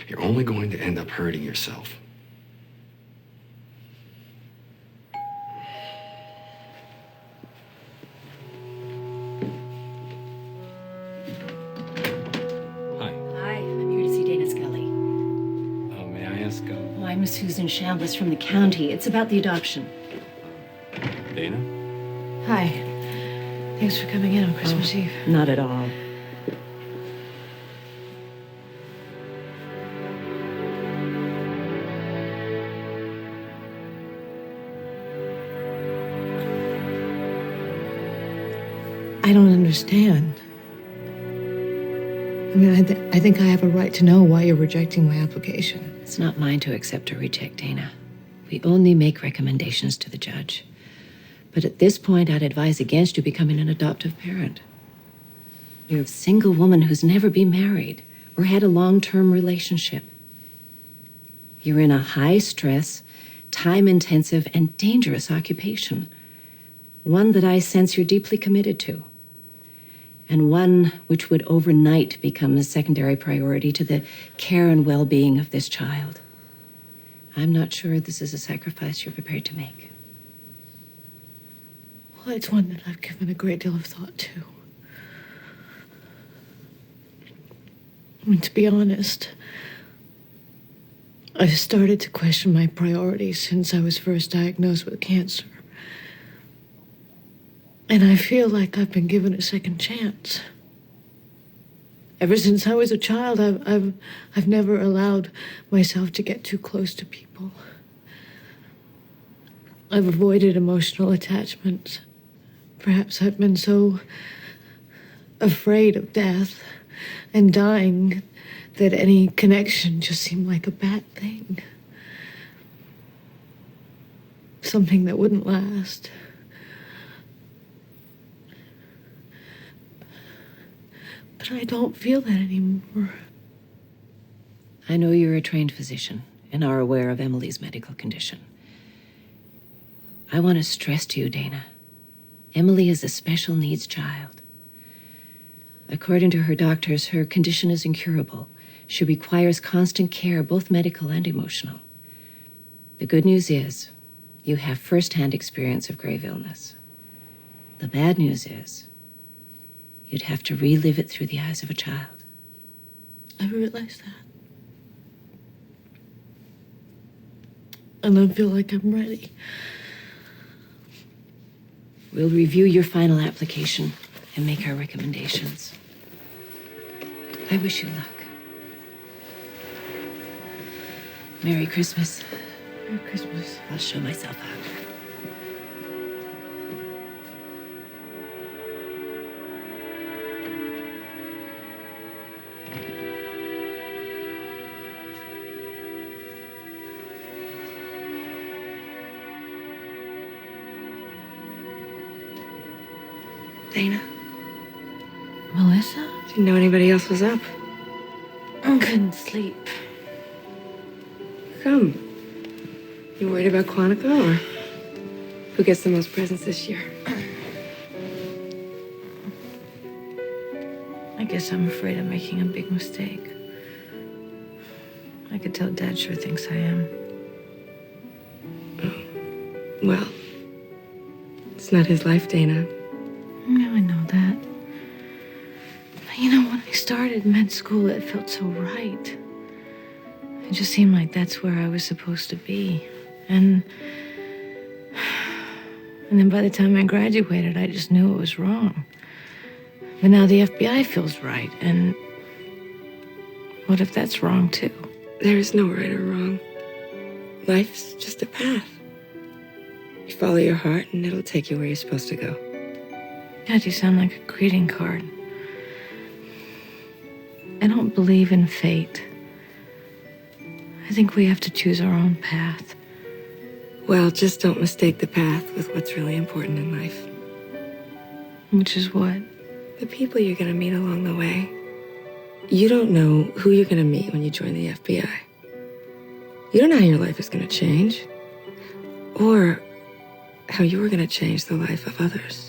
You're only going to end up hurting yourself. Hi. Hi, I'm here to see Dana Scully. Oh, may I ask, Oh, I'm Susan Chambliss from the county. It's about the adoption. Dana? Hi. Thanks for coming in on Christmas Eve. Not at all. I don't understand. I mean, I think I have a right to know why you're rejecting my application. It's not mine to accept or reject, Dana. We only make recommendations to the judge. But at this point, I'd advise against you becoming an adoptive parent. You're a single woman who's never been married or had a long-term relationship. You're in a high-stress, time-intensive, and dangerous occupation. One that I sense you're deeply committed to. And one which would overnight become a secondary priority to the care and well-being of this child. I'm not sure this is a sacrifice you're prepared to make. Well, it's one that I've given a great deal of thought to. I mean, to be honest, I've started to question my priorities since I was first diagnosed with cancer. And I feel like I've been given a second chance. Ever since I was a child, I've never allowed myself to get too close to people. I've avoided emotional attachments. Perhaps I've been so afraid of death and dying that any connection just seemed like a bad thing. Something that wouldn't last. But I don't feel that anymore. I know you're a trained physician and are aware of Emily's medical condition. I want to stress to you, Dana, Emily is a special needs child. According to her doctors, her condition is incurable. She requires constant care, both medical and emotional. The good news is, you have first-hand experience of grave illness. The bad news is, you'd have to relive it through the eyes of a child. I realize that. And I feel like I'm ready. We'll review your final application and make our recommendations. I wish you luck. Merry Christmas. Merry Christmas. I'll show myself out. Dana? Melissa? Didn't know anybody else was up. I couldn't sleep. Come. You worried about Quantico, or who gets the most presents this year? I guess I'm afraid I'm making a big mistake. I could tell Dad sure thinks I am. Well, it's not his life, Dana. Yeah, I know that. You know, when I started med school, it felt so right. It just seemed like that's where I was supposed to be. And then by the time I graduated, I just knew it was wrong. But now the FBI feels right, and what if that's wrong too? There is no right or wrong. Life's just a path. You follow your heart, and it'll take you where you're supposed to go. God, you sound like a greeting card. I don't believe in fate. I think we have to choose our own path. Well, just don't mistake the path with what's really important in life. Which is what? The people you're gonna meet along the way. You don't know who you're gonna meet when you join the FBI. You don't know how your life is gonna change, or how you're gonna change the life of others.